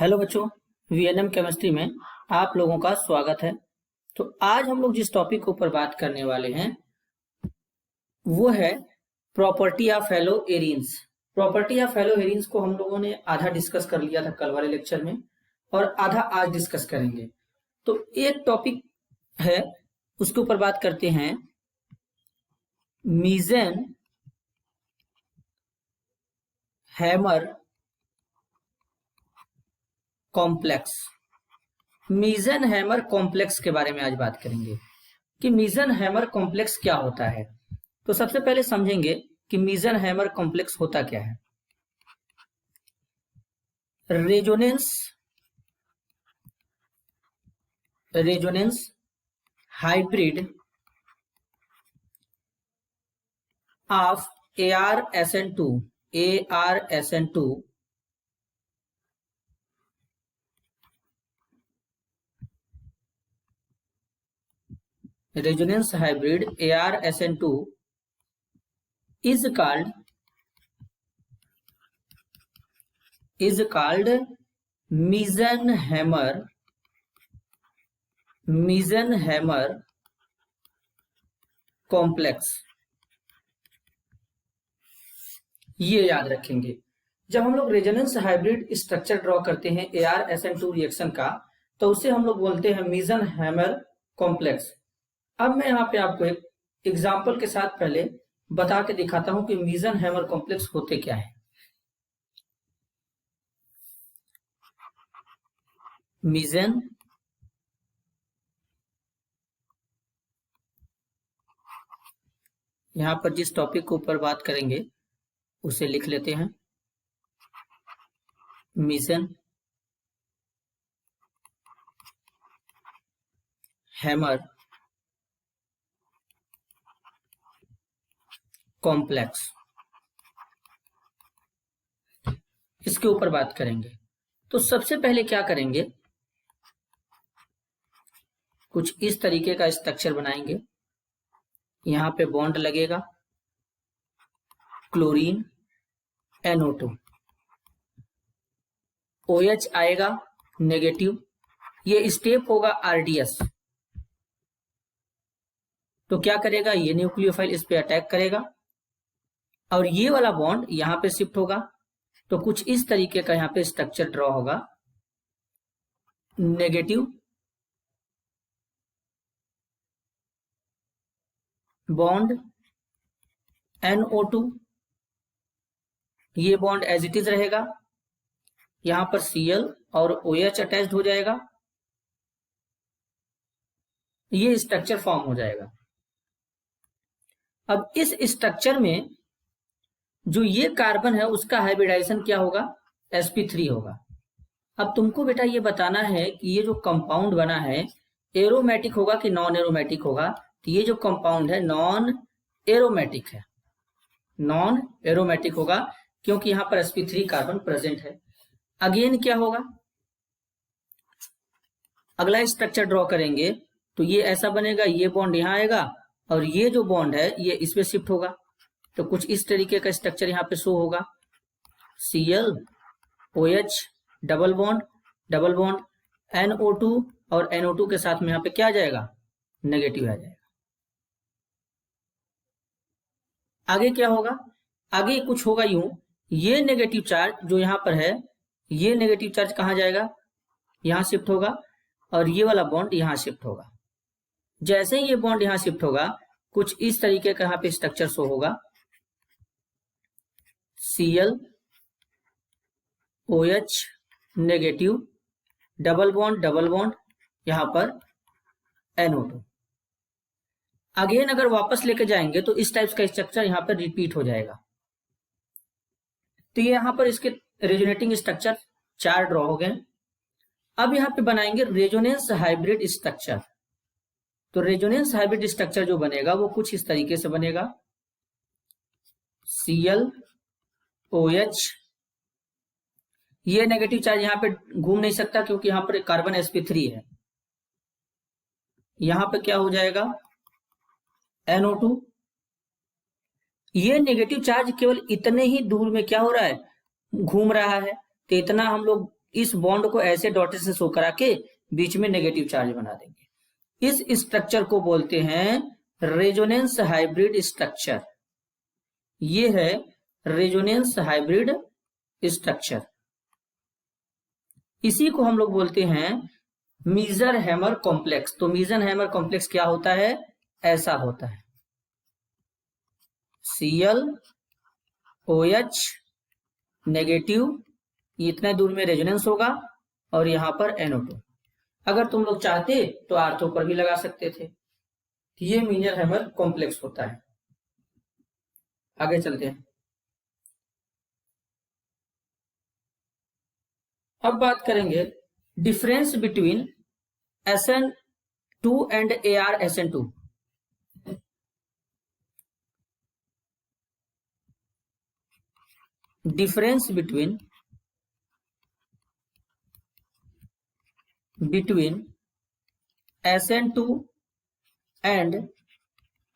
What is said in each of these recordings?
Hello बच्चों, VNM chemistry में आप लोगों का स्वागत है। तो आज हम लोग जिस टॉपिक के ऊपर बात करने वाले हैं वो है property of hello arenes. Property of hello arenes को हम लोगों ने आधा डिस्कस कर लिया था कल वाले लेक्चर में और आधा आज डिस्कस करेंगे। तो एक टॉपिक है उसके ऊपर बात करते हैं, मीजन हैमर कॉम्प्लेक्स। मीजन हैमर कॉम्प्लेक्स के बारे में आज बात करेंगे कि मीजन हैमर कॉम्प्लेक्स क्या होता है। तो सबसे पहले समझेंगे कि मीजन हैमर कॉम्प्लेक्स होता क्या है। Resonance hybrid of ArSN2 resonance hybrid ArSN2 is called Meson Hammer complex। ये याद रखेंगे। जब हम लोग रेजोनेंस हाइब्रिड स्ट्रक्चर ड्रॉ करते हैं ArSN2 रिएक्शन का, तो उसे हम लोग बोलते हैं मीजन हैमर कॉम्प्लेक्स। अब मैं यहाँ पे आपको एक एग्जाम्पल के साथ पहले बता के दिखाता हूं कि मीजन हैमर कॉम्प्लेक्स होते क्या है। मीजन यहाँ पर जिस टॉपिक के ऊपर बात करेंगे उसे लिख लेते हैं, मीजन हैमर कॉम्प्लेक्स, इसके ऊपर बात करेंगे। तो सबसे पहले क्या करेंगे, कुछ इस तरीके का स्ट्रक्चर बनाएंगे। यहां पे बॉन्ड लगेगा, क्लोरीन NO2, OH आएगा नेगेटिव, ये स्टेप होगा RDS। तो क्या करेगा, ये न्यूक्लियोफाइल इस पे अटैक करेगा और ये वाला बॉन्ड यहां पे शिफ्ट होगा। तो कुछ इस तरीके का यहां पे स्ट्रक्चर ड्रॉ होगा, नेगेटिव बॉन्ड NO2, ये बॉन्ड एज इट इज रहेगा, यहां पर Cl और OH अटैच्ड हो जाएगा, ये स्ट्रक्चर फॉर्म हो जाएगा। अब इस स्ट्रक्चर में जो ये कार्बन है उसका हाइब्रिडाइजेशन क्या होगा, sp3 होगा। अब तुमको बेटा ये बताना है कि ये जो कंपाउंड बना है एरोमेटिक होगा कि नॉन एरोमेटिक होगा। तो ये जो कंपाउंड है नॉन एरोमेटिक है, नॉन एरोमेटिक होगा क्योंकि यहां पर sp3 कार्बन प्रेजेंट है। अगेन क्या होगा, अगला स्ट्रक्चर ड्रॉ करेंगे तो ये ऐसा बनेगा, ये बॉन्ड यहां आएगा और ये जो बॉन्ड है ये इस पे शिफ्ट होगा। तो कुछ इस तरीके का स्ट्रक्चर यहां पे शो होगा, Cl OH double bond NO2 और NO2 के साथ में यहां पे क्या आ जाएगा, नेगेटिव आ जाएगा। आगे क्या होगा, आगे कुछ होगा यूं, ये नेगेटिव चार्ज जो यहां पर है, ये नेगेटिव चार्ज कहां जाएगा, यहां शिफ्ट होगा और ये वाला बॉन्ड यहां शिफ्ट होगा। जैसे ही ये बॉन्ड यहां शिफ्ट होगा कुछ इस तरीके का यहां पे स्ट्रक्चर शो होगा, Cl OH negative double bond यहां पर NO2। अगेन अगर वापस लेके जाएंगे तो इस टाइप का स्ट्रक्चर यहां पर रिपीट हो जाएगा। तो ये यहां पर इसके रेजोनेटिंग स्ट्रक्चर 4 ड्रॉ हो गए। अब यहां पे बनाएंगे रेजोनेंस हाइब्रिड स्ट्रक्चर। तो रेजोनेंस हाइब्रिड स्ट्रक्चर जो बनेगा वो कुछ इस तरीके से बनेगा, Cl OH, ये नेगेटिव चार्ज यहां पे घूम नहीं सकता क्योंकि यहां पर कार्बन sp3 है। यहां पे क्या हो जाएगा, NO2, ये नेगेटिव चार्ज केवल इतने ही दूर में क्या हो रहा है, घूम रहा है। तो इतना हम लोग इस बॉन्ड को ऐसे डॉटेड से शो करा के बीच में नेगेटिव चार्ज बना देंगे। इस स्ट्रक्चर को बोलते हैं रेजोनेंस हाइब्रिड स्ट्रक्चर। ये है रेजोनेंस हाइब्रिड स्ट्रक्चर। इसी को हम लोग बोलते हैं मीजर हैमर कॉम्प्लेक्स। तो मीजर हैमर कॉम्प्लेक्स क्या होता है? ऐसा होता है ClOH नेगेटिव, इतने दूर में रेजोनेंस होगा और यहां पर NO2। अगर तुम लोग चाहते तो आर्थो पर भी लगा सकते थे। ये मीजर हैमर कॉम्प्लेक्स होता है। आगे चलते हैं। अब बात करेंगे difference between SN2 and ArSN2। Difference between SN2 and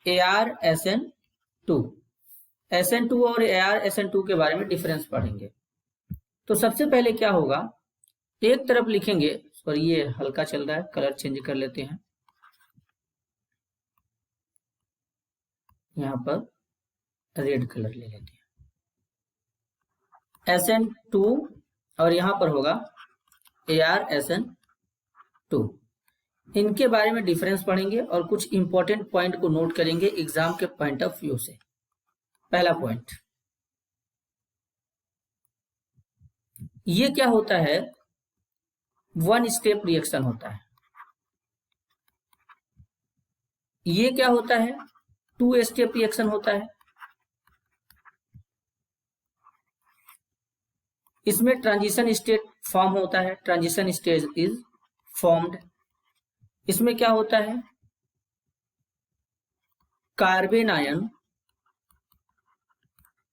ArSN2। SN2 और ArSN2 के बारे में डिफरेंस पढ़ेंगे। तो सबसे पहले क्या होगा, एक तरफ लिखेंगे, सॉरी ये हल्का चल रहा है, कलर चेंज कर लेते हैं। यहां पर रेड कलर ले लेते हैं। SN2 और यहां पर होगा ArSN2। इनके बारे में डिफरेंस पढ़ेंगे और कुछ इंपॉर्टेंट पॉइंट को नोट करेंगे एग्जाम के पॉइंट ऑफ व्यू से। पहला पॉइंट, ये क्या होता है? वन स्टेप रिएक्शन होता है। ये क्या होता है? टू स्टेप रिएक्शन होता है। इसमें ट्रांजिशन स्टेट फॉर्म होता है, ट्रांजिशन स्टेज इज फॉर्म्ड। इसमें क्या होता है? Carbon ion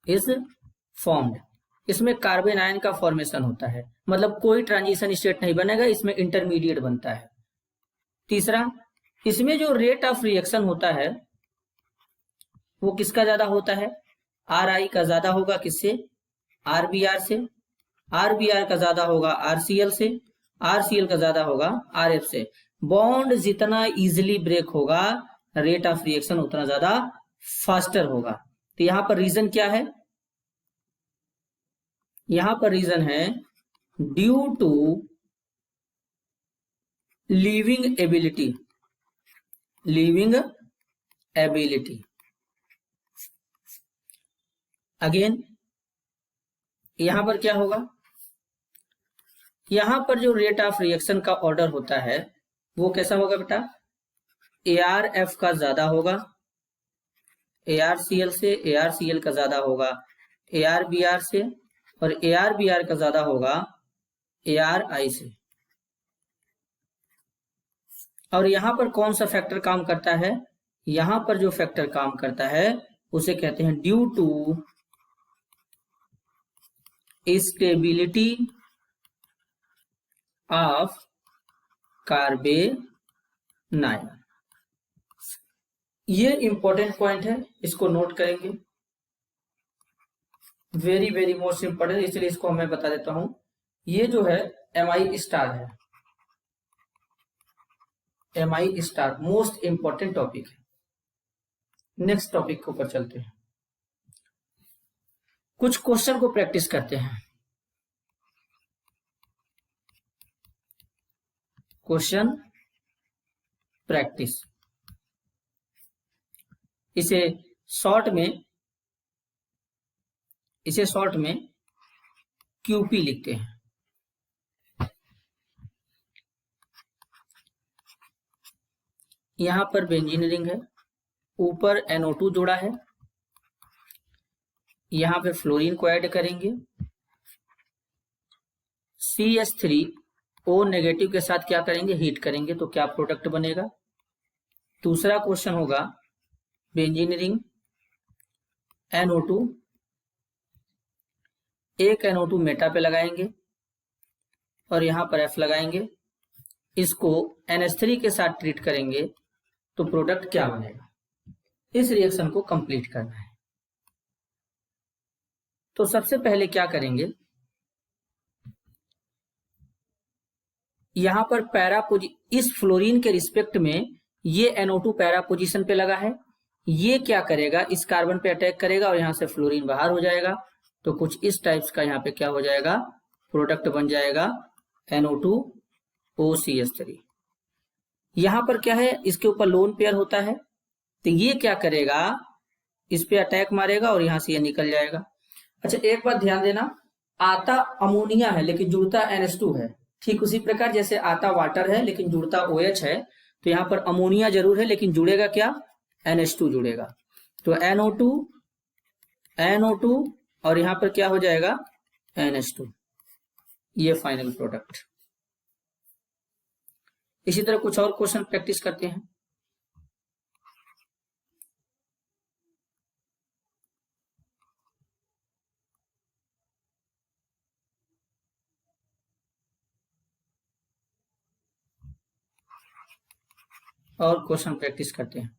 is formed. इसमें कार्बन आयन का फॉर्मेशन होता है, मतलब कोई ट्रांजिशन स्टेट नहीं बनेगा, इसमें इंटरमीडिएट बनता है। तीसरा, इसमें जो रेट ऑफ रिएक्शन होता है वो किसका ज्यादा होता है? Ri का ज्यादा होगा किससे? RBr से। RBr का ज्यादा होगा RCl से। RCl का ज्यादा होगा RF से। बॉन्ड जितना इजिली ब्रेक होगा, रेट ऑफ रिएक्शन उतना ज्यादा फास्टर होगा। तो यहां पर रीजन क्या है? यहां पर रीजन है due to leaving ability. Leaving ability. Again यहां पर क्या होगा? यहां पर जो रेट ऑफ रिएक्शन का ऑर्डर होता है वो कैसा होगा बेटा? ArF का ज्यादा होगा ArCl से, ArCl का ज्यादा होगा ArBr से, और ArBr का ज्यादा होगा ArI से। और यहां पर कौन सा फैक्टर काम करता है? यहां पर जो फैक्टर काम करता है उसे कहते हैं due to stability of carbon ion. ये इंपॉर्टेंट पॉइंट है, इसको नोट करेंगे। वेरी वेरी मोस्ट इंपॉर्टेंट, इसलिए इसको मैं बता देता हूं। ये जो है Mi स्टार है। Mi star most important topic है। नेक्स्ट टॉपिक के ऊपर चलते हैं। कुछ क्वेश्चन को प्रैक्टिस करते हैं। Question practice. इसे शॉर्ट में QP लिखते हैं। यहां पर बेंजीन रिंग है, ऊपर NO2 जोड़ा है, यहां पे फ्लोरीन को ऐड करेंगे, CH3O नेगेटिव के साथ क्या करेंगे? हीट करेंगे, तो क्या प्रोडक्ट बनेगा? दूसरा क्वेश्चन होगा बेंजीन रिंग NO2, एक NO2 मेटा पे लगाएंगे और यहां पर F लगाएंगे, इसको NH3 के साथ ट्रीट करेंगे, तो प्रोडक्ट क्या बनेगा? इस रिएक्शन को कंप्लीट करना है। तो सबसे पहले क्या करेंगे? यहाँ पर इस फ्लोरीन के रिस्पेक्ट में ये NO2 पैरा पोजीशन पे लगा है, ये क्या करेगा, इस कार्बन पे अटैक करेगा और यहाँ से फ्लोरीन बाहर हो जाएगा। तो कुछ इस टाइप्स का यहाँ पे क्या हो जाएगा, प्रोडक्ट बन जाएगा NO2OCH3। यहाँ पर क्या है, इसके ऊपर लोन पेयर होता है, तो ये क्या करेगा, इस पे अटैक मारेगा और यहाँ से ये निकल जाएगा। अच्छा एक बात ध्यान देना, आता अमोनिया है लेकिन जुड़ता NH2 है, ठीक उसी प्रकार जैसे आता वाटर है लेकिन जुड़ता OH है, तो यहाँ पर अमोनिया जरूर है लेकिन जुड़ेगा क्या, NH2 जुड़ेगा। तो NO2 और यहाँ पर क्या हो जाएगा, NH2, ये फाइनल प्रोडक्ट। इसी तरह कुछ और क्वेश्चन प्रैक्टिस करते हैं। और क्वेश्चन प्रैक्टिस करते हैं।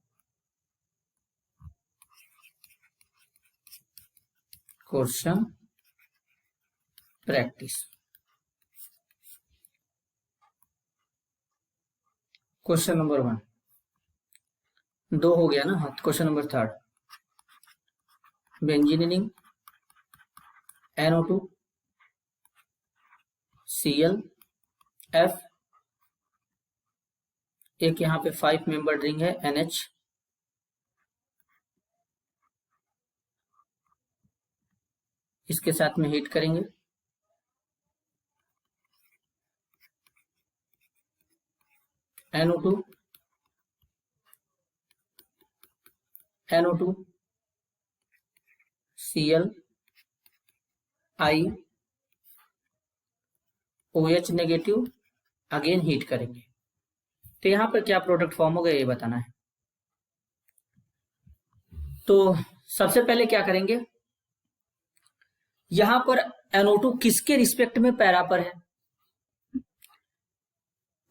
क्वेश्चन प्रैक्टिस, क्वेश्चन नंबर 1, 2 हो गया ना, हाँ question number 3, बेंजीनियरिंग NO2 Cl F, एक यहाँ पे 5 मेंबर रिंग है NH, इसके साथ में हीट करेंगे, NO2 Cl I OH negative, again heat करेंगे। तो यहाँ पर क्या प्रोडक्ट फॉर्म होगा ये बताना है। तो सबसे पहले क्या करेंगे, यहां पर NO2 किसके रिस्पेक्ट में पैरा पर है,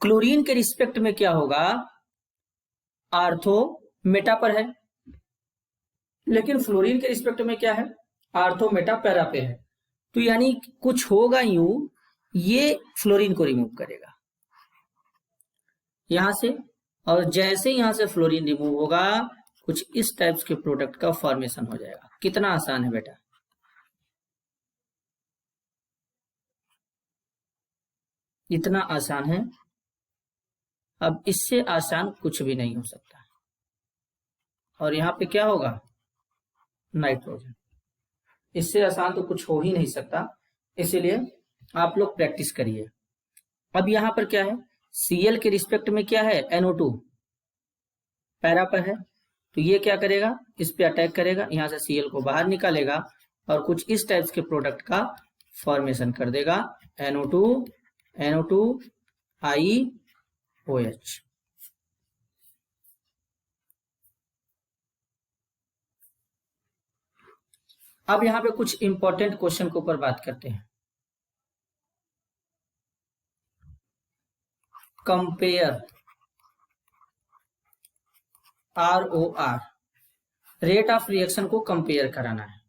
क्लोरीन के रिस्पेक्ट में क्या होगा, आर्थो मेटा पर है, लेकिन फ्लोरीन के रिस्पेक्ट में क्या है, आर्थो मेटा पैरा पे है। तो यानी कुछ होगा यूं, ये फ्लोरीन को रिमूव करेगा यहां से, और जैसे यहां से फ्लोरीन रिमूव होगा कुछ इस टाइप्स के प्रोडक्ट का फॉर्मेशन हो जाएगा। कितना आसान है बेटा, इतना आसान है, अब इससे आसान कुछ भी नहीं हो सकता। और यहाँ पे क्या होगा, नाइट्रोजन, इससे आसान तो कुछ हो ही नहीं सकता, इसीलिए आप लोग प्रैक्टिस करिए। अब यहाँ पर क्या है, Cl के रिस्पेक्ट में क्या है, NO2 पैरा पर है, तो ये क्या करेगा, इस पे अटैक करेगा, यहाँ से Cl को बाहर निकालेगा और कुछ इस टाइप्स के प्रोडक्ट का फॉर्मेशन कर देगा, NO2 I OH। अब यहाँ पे कुछ इंपॉर्टेंट क्वेश्चन के ऊपर बात करते हैं। Compare ROR, rate of reaction को कंपेयर कराना है,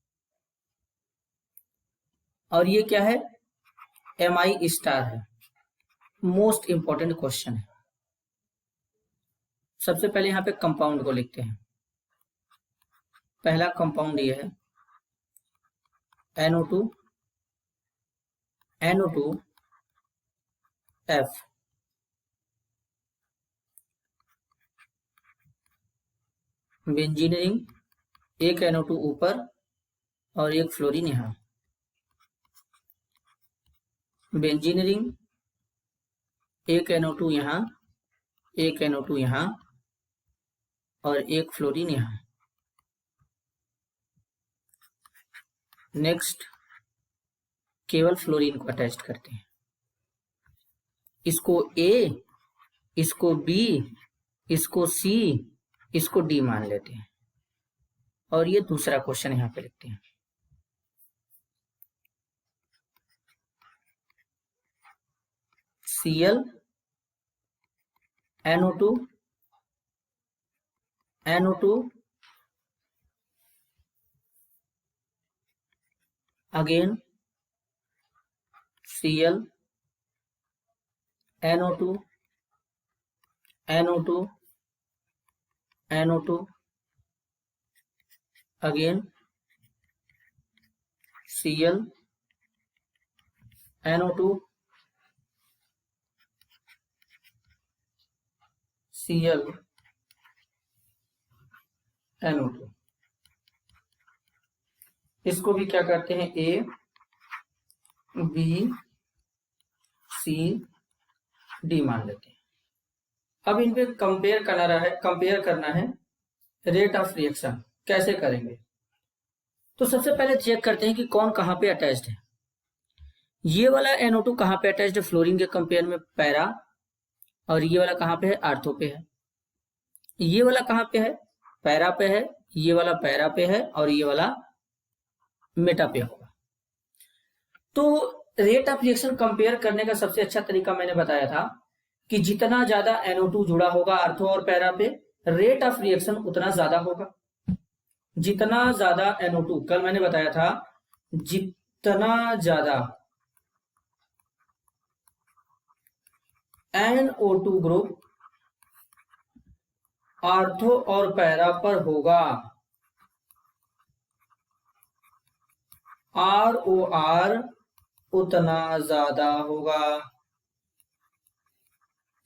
और ये क्या है, MI स्टार है, मोस्ट इंपॉर्टेंट क्वेश्चन है। सबसे पहले यहाँ पे कंपाउंड को लिखते हैं। पहला कंपाउंड ये है NO2 F, बेंजीन, एक NO2 ऊपर और एक फ्लोरीन यहाँ, बेंजीन रिंग, एक NO2 यहाँ, एक NO2 यहाँ और एक फ्लोरीन यहाँ। नेक्स्ट केवल फ्लोरीन को अटैच करते हैं, इसको A, इसको B, इसको C, इसको D मान लेते हैं। और ये दूसरा क्वेश्चन यहाँ पे लिखते हैं, Cl NO2 again Cl NO2 NO2 NO2 again Cl NO2 Cl NO2। इसको भी क्या करते हैं, A B C D मान लेते हैं। अब इन पे कंपेयर करना है रेट ऑफ रिएक्शन। कैसे करेंगे, तो सबसे पहले चेक करते हैं कि कौन कहां पे अटैच्ड है। ये वाला NO2 कहां पे अटैच्ड है फ्लोरीन के कंपेयर में, पैरा, और ये वाला कहां पे है, आर्थो पे है। ये वाला कहां पे है, पैरा पे है, ये वाला पैरा पे है, और ये वाला मेटा पे होगा। तो रेट ऑफ रिएक्शन कंपेयर करने का सबसे अच्छा तरीका मैंने बताया था कि जितना ज्यादा NO2 जुड़ा होगा आर्थो और पैरा पे, रेट ऑफ रिएक्शन उतना ज्यादा होगा। जितना ज्यादा NO2, कल मैंने बताया था, जितना ज्यादा NO2 ग्रुप आर्थो और पैरा पर होगा, ROR उतना ज्यादा होगा।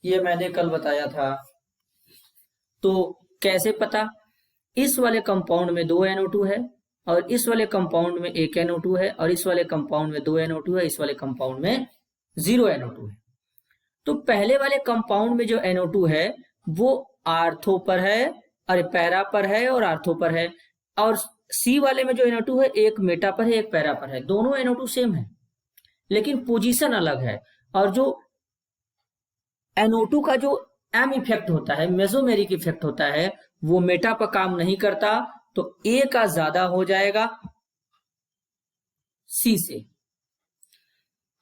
ये मैंने कल बताया था। तो कैसे पता, इस वाले कंपाउंड में 2 NO2 है, और इस वाले कंपाउंड में 1 NO2 है, और इस वाले कंपाउंड में 2 NO2 है, इस वाले कंपाउंड में 0 NO2 है। तो पहले वाले कंपाउंड में जो NO2 है वो आर्थो पर है, अरे पैरा पर है और आर्थो पर है, और सी वाले में जो NO2 है एक मेटा पर है एक पैरा पर है। दोनों NO2 सेम है लेकिन पोजीशन अलग है, और जो NO2 का जो एम इफेक्ट होता है, मेसोमेरिक इफेक्ट होता है, वो मेटा पर काम नहीं करता, तो ए का ज्यादा हो जाएगा सी से।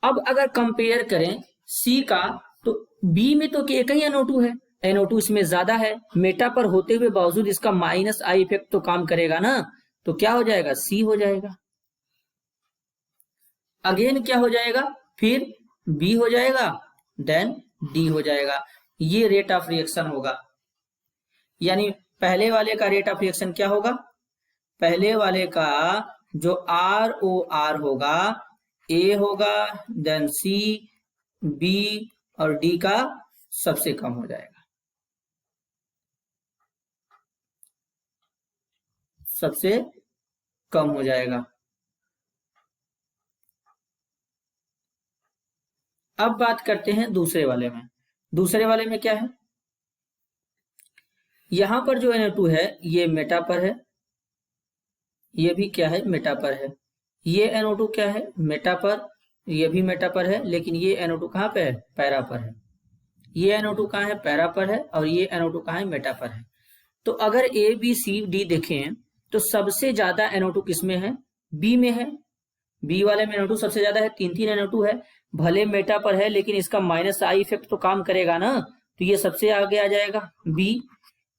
अब अगर कंपेयर करें सी का, तो बी में तो एक ही NO2 है, NO2 इसमें ज्यादा है, मेटा पर होते हुए बावजूद इसका माइनस आई इफेक्ट तो काम करेगा ना, तो क्या हो जाएगा, सी हो जाएगा। अगेन क्या हो जाएगा, फिर बी हो जाएगा, देन डी हो जाएगा। ये रेट ऑफ रिएक्शन होगा। यानी पहले वाले का रेट ऑफ रिएक्शन क्या होगा, पहले वाले का जो ROR होगा, ए होगा, देन सी, बी और डी का सबसे कम हो जाएगा, सबसे कम हो जाएगा। अब बात करते हैं दूसरे वाले में। दूसरे वाले में क्या है, यहां पर जो NO2 है ये मेटा पर है, ये भी क्या है, मेटा पर है। ये NO2 क्या है, मेटा पर, ये भी मेटा पर है, लेकिन ये NO2 कहां पे है, पैरा पर है। ये NO2 कहां है, पैरा पर है, और ये NO2 कहां है, मेटा पर है। तो अगर ए बी सी डी देखें तो सबसे ज्यादा NO2 किसमें है, बी में है। बी वाले में NO2 सबसे ज्यादा है, 3 NO2 है। भले मेटा पर है लेकिन इसका माइनस आई इफेक्ट तो काम करेगा ना, तो ये सबसे आगे आ जाएगा बी।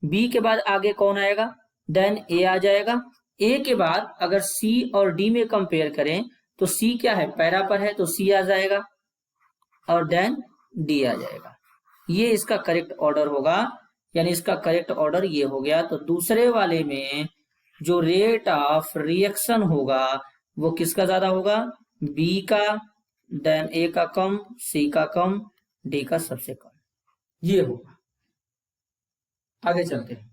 बी के बाद आगे कौन आएगा, देन ए आ जाएगा। ए के बाद अगर सी और डी में कंपेयर करें तो सी क्या है, पैरा पर है, तो सी आ जाएगा, और देन डी आ जाएगा। ये इसका करेक्ट ऑर्डर होगा, यानी इसका करेक्ट ऑर्डर ये हो गया। तो दूसरे वाले में जो रेट ऑफ रिएक्शन होगा वो किसका ज्यादा होगा, बी का, देन ए का कम, सी का कम, डी का सबसे कम, ये होगा। आगे चलते हैं,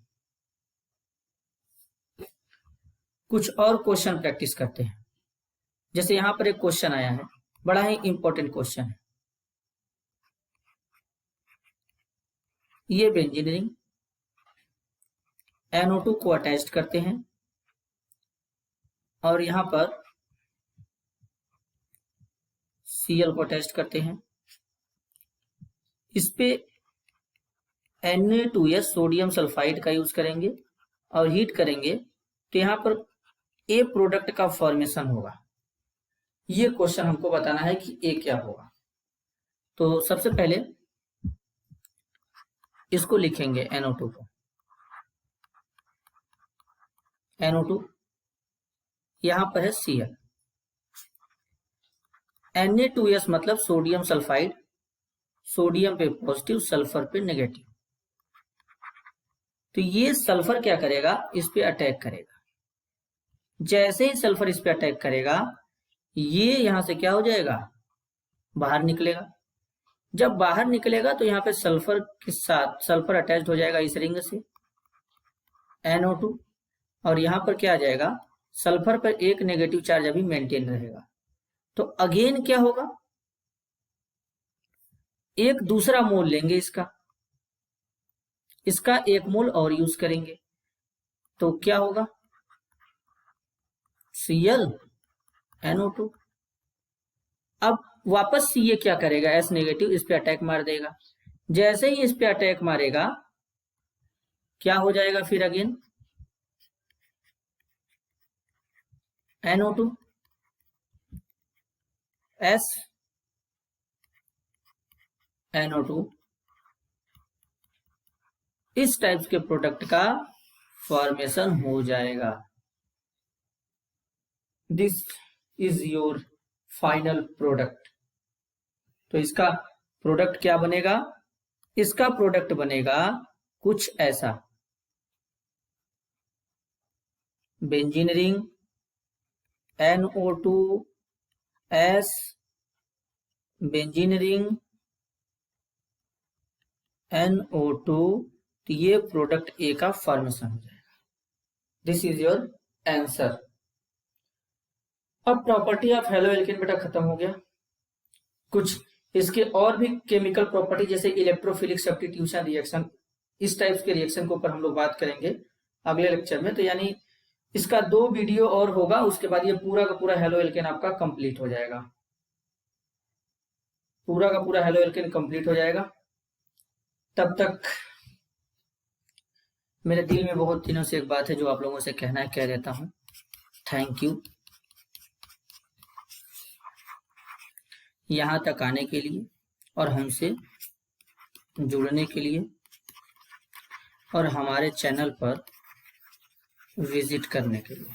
कुछ और क्वेश्चन प्रैक्टिस करते हैं। जैसे यहां पर एक क्वेश्चन आया है, बड़ा ही इंपॉर्टेंट क्वेश्चन है। ये बेंजीन रिंग NO2 को अटैच करते हैं, और यहां पर Cl को अटैच करते हैं। इस पे Na2S सोडियम सल्फाइड का यूज करेंगे और हीट करेंगे, तो यहां पर ए प्रोडक्ट का फॉर्मेशन होगा। ये क्वेश्चन हमको बताना है कि ए क्या होगा। तो सबसे पहले इसको लिखेंगे NO2 को, NO2 यहां पर है Cl, Na2S मतलब सोडियम सल्फाइड, सोडियम पे पॉजिटिव, सल्फर पे नेगेटिव। तो ये सल्फर क्या करेगा, इस पे अटैक करेगा। जैसे ही सल्फर इस पे अटैक करेगा, ये यहां से क्या हो जाएगा, बाहर निकलेगा। जब बाहर निकलेगा तो यहाँ पे सल्फर के साथ सल्फर अटैच हो जाएगा इस रिंग से NO2, और यहाँ पर क्या आ जाएगा, सल्फर पर एक नेगेटिव चार्ज अभी मेंटेन रहेगा। तो अगेन क्या होगा, एक दूसरा मोल लेंगे इसका एक मोल और यूज करेंगे, तो क्या होगा, ClNO2। अब वापस से ये क्या करेगा, S नेगेटिव इस पे अटैक मार देगा। जैसे ही इस पे अटैक मारेगा, क्या हो जाएगा फिर अगेन, NO2 S NO2, इस टाइप के प्रोडक्ट का फॉर्मेशन हो जाएगा। This is your final product. तो इसका प्रोडक्ट क्या बनेगा, इसका प्रोडक्ट बनेगा कुछ ऐसा, benzene ring, NO2 S, benzene ring, NO2, तो ये प्रोडक्ट ए का फॉर्मेशन हो जाएगा। This is your answer. अब प्रॉपर्टी ऑफ हेलो एल्केन बेटा खत्म हो गया। कुछ इसके और भी केमिकल प्रॉपर्टी जैसे इलेक्ट्रोफिलिक सब्स्टिट्यूशन रिएक्शन, इस टाइप के रिएक्शन के ऊपर हम लोग बात करेंगे अगले लेक्चर में। तो यानी इसका 2 वीडियो और होगा, उसके बाद ये पूरा का पूरा हेलो एल्केन आपका कंप्लीट हो जाएगा, पूरा का पूरा हेलो एल्केन कंप्लीट हो जाएगा। तब तक मेरे दिल में बहुत दिनों से एक बात है जो आप लोगों से कहना है, कह देता हूं। थैंक यू यहाँ तक आने के लिए और हमसे जुड़ने के लिए और हमारे चैनल पर विजिट करने के लिए।